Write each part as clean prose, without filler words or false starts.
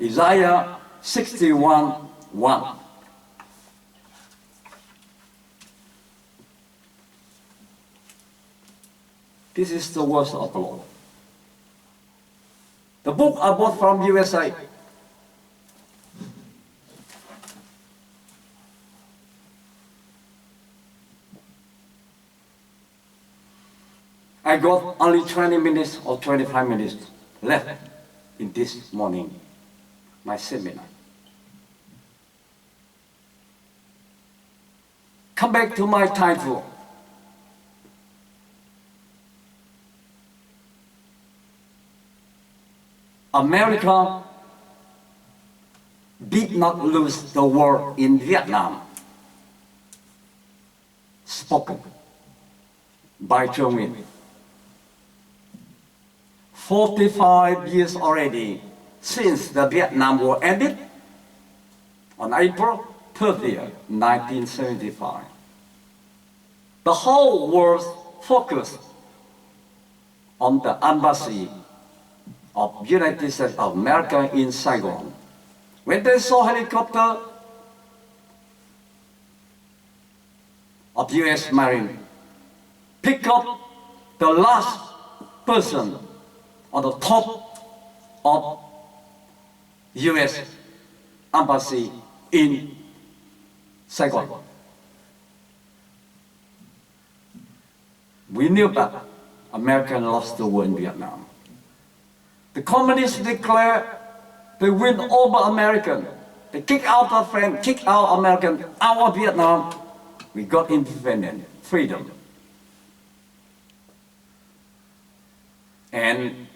Isaiah 61:1. This is the words of the Lord. The book I bought from USA. I got only 20 minutes or 25 minutes left in this morning, my seminar. Come back to my title. America did not lose the war in Vietnam. Spoken by Nguyen. 45 years already since the Vietnam War ended on April 30th, 1975. The whole world focused on the embassy of United States of America in Saigon. When they saw helicopter of US Marine pick up the last person on the top of US embassy in Saigon. We knew that America lost the war in Vietnam. The communists declared they win over American. They kick out our friend, kick out American out of Vietnam. We got independence, freedom. And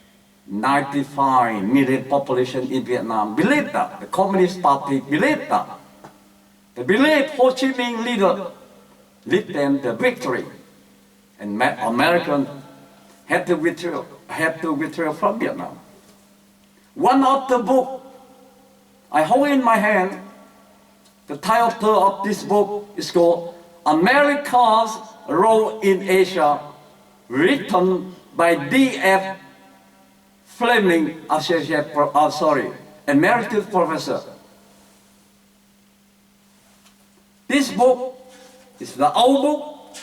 95 million population in Vietnam believed that. The Communist Party believed that. They believed Ho Chi Minh leader lead them the victory. And Americans had to withdraw from Vietnam. One of the book I hold in my hand, the title of this book is called America's Role in Asia, written by D.F. Fleming, emeritus professor. This book is the old book.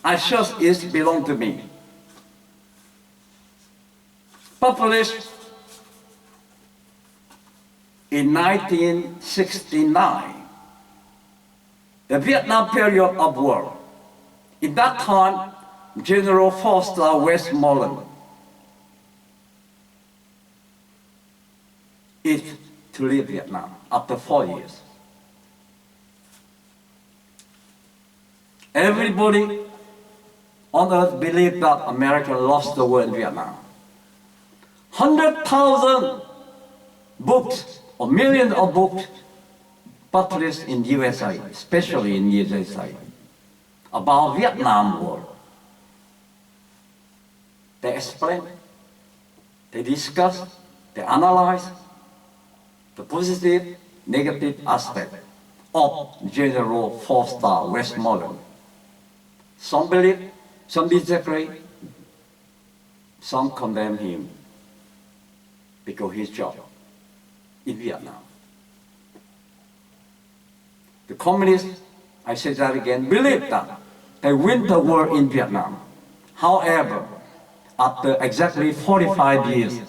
I trust it belongs to me. Published in 1969, the Vietnam period of war. In that time, General Foster Westmoreland is to leave Vietnam after 4 years. Everybody on earth believed that America lost the war in Vietnam. 100,000 books or millions of books published in USA, especially in USA, about Vietnam War. They explain, they discuss, they analyze the positive, negative aspect of General Foster Westmoreland. Some believe, some disagree, some condemn him because his job in Vietnam. The communists, I say that again, believe that they win the war in Vietnam. However, after exactly 45 years,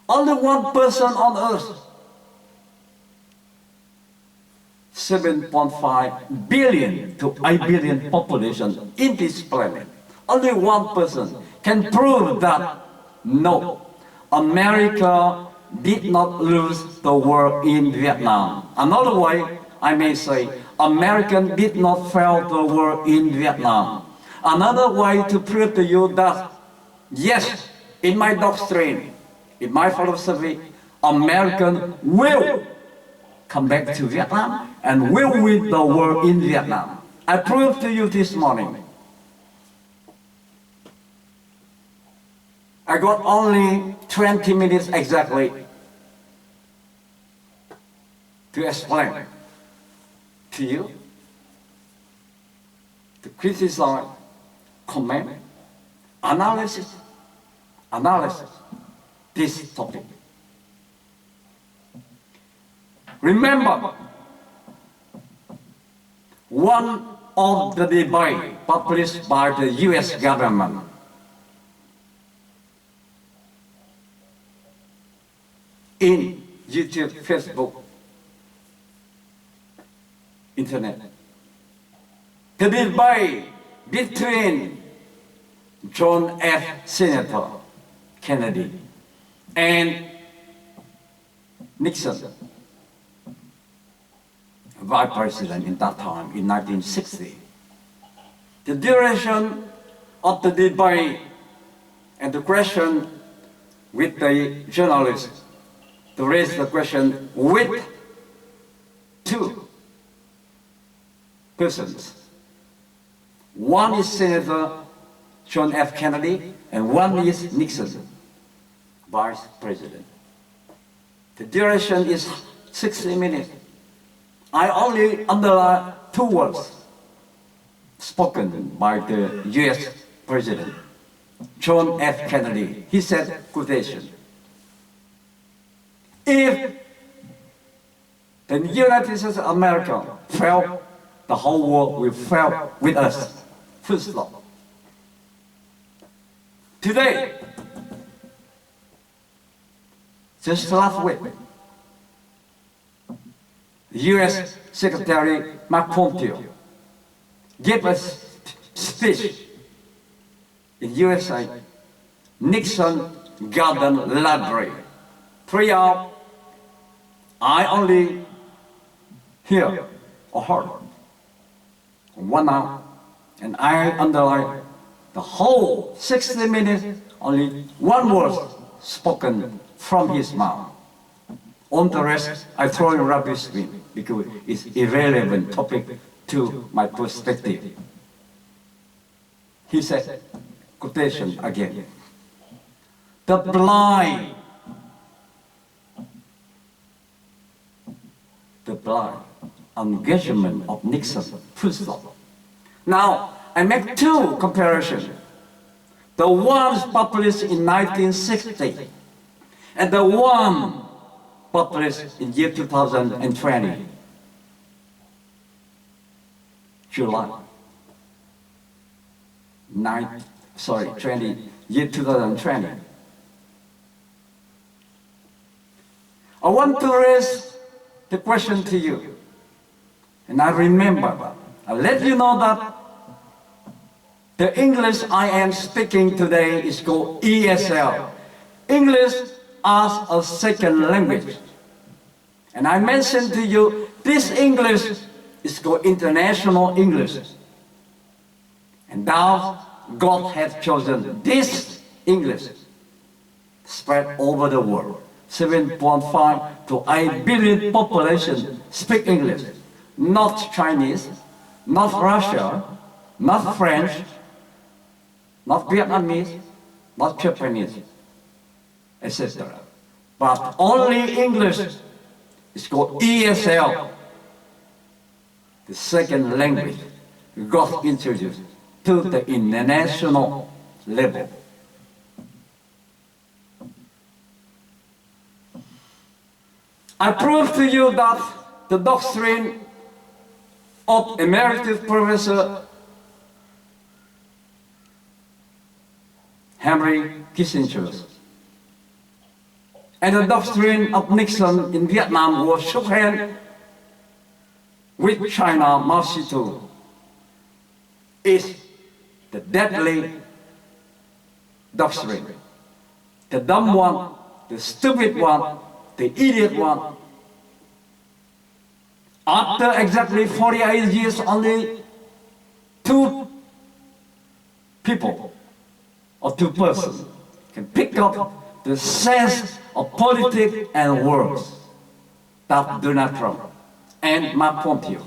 only one person on earth, 7.5 billion to 8 billion population in this planet, only one person can prove that no, America did not lose the war in Vietnam. Another way, I may say, America did not fail the war in Vietnam. Another way to prove to you that, yes, in my doctrine, in my philosophy, American will come back to Vietnam and will win the war in Vietnam. I proved to you this morning. I got only 20 minutes exactly to explain to you, to criticize, comment, analysis, this topic. Remember, one of the debate published by the US government in YouTube, Facebook, Internet. The debate between John F. Senator Kennedy and Nixon, Vice President in that time in 1960. The duration of the debate and the question with the journalist to raise the question with two persons. One is Senator John F. Kennedy and one is Nixon, Vice President. The duration is 60 minutes. I only underline two words spoken by the US President, John F. Kennedy. He said, quotation, "If the United States of America fail, the whole world will fail with us." Full stop. Today, just last week, the US Secretary Mike Pompeo gave a speech in USA Nixon Garden Library. 3 hours. I only hear or heard 1 hour, and I underline the whole 60 minutes, only one word spoken from his mouth. On the rest, I throw in rubbish bin because it's irrelevant topic to my perspective. He said, quotation again, "The blind engagement of Nixon," full stop. Now, I make two comparisons. The ones published in 1960 and the one published in year 2020, July 2020. I want to raise the question to you, and I remember, I'll let you know that the English I am speaking today is called ESL, English as a Second Language. And I mentioned to you, this English is called International English. And now God has chosen this English spread over the world. 7.5 to 8 billion population speak English. Not Chinese, not Russia, not French, not Vietnamese, not Japanese, etc. But only English is called ESL, the second language got introduced to the international level. I prove to you that the doctrine of Emeritus Professor Henry Kissinger and the doctrine of Nixon in Vietnam, who shook hands with China, Mao Zedong, is the deadly doctrine. The dumb one, the stupid one, the idiot one. After exactly 48 years, only two people or two persons can pick up the sense of politics and words. That Donald Trump and Mike Pompeo.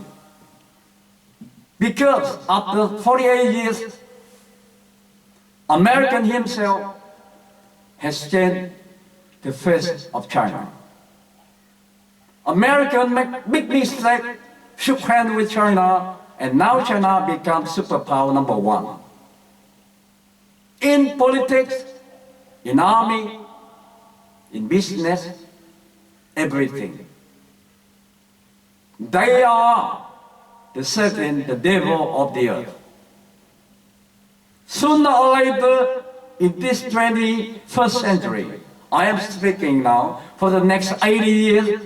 Because after 48 years, American himself has changed the face of China. American make big mistake, shook hands with China, and now China becomes superpower number one. In politics, in army, in business, everything. They are the Satan, the devil of the earth. Sooner or later, in this 21st century, I am speaking now, for the next 80 years,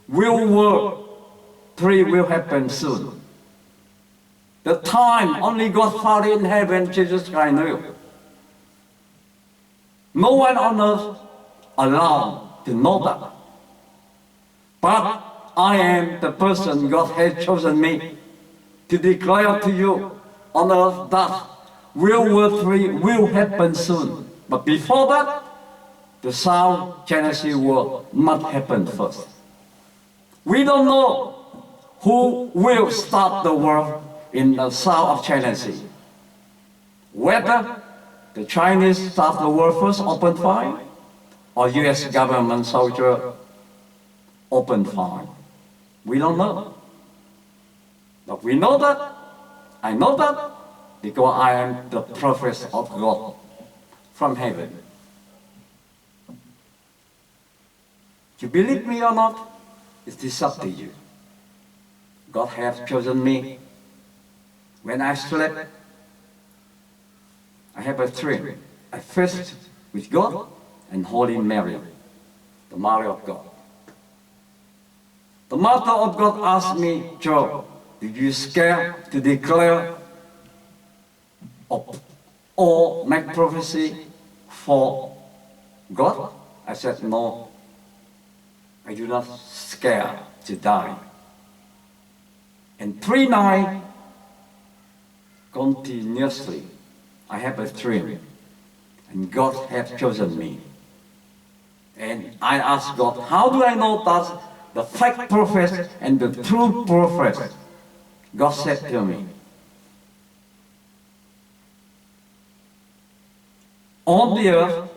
World War III will happen soon. The time only God Father in heaven, Jesus Christ knew. No one on earth allowed to know that. But I am the person God has chosen me to declare to you on earth that World War III will happen soon. But before that, the South China Sea War must happen first. We don't know who will start the war in the south of China Sea. Whether the Chinese start the war first, open fire, or US government soldier open fire. We don't know. But we know that, I know that, because I am the prophet of God from heaven. You believe me or not, it's up to you. God has chosen me. When I slept, I have a dream. I first with God and Holy Mary, the Mother of God. The Mother of God asked me, Joe, did you scare to declare or make prophecy for God? I said, no, I do not scare to die. And 3 nights continuously, I have a dream, and God has chosen me. And I asked God, how do I know that the fake prophet and the true prophet? God said to me, on the earth,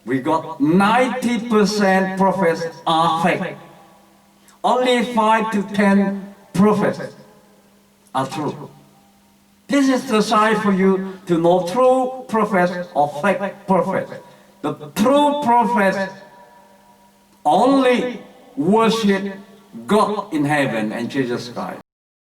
we got 90% prophets are fake. Only 5 to 10 prophets are true. This is the sign for you to know true prophets or fake prophets. The true prophets only worship God in heaven and Jesus Christ.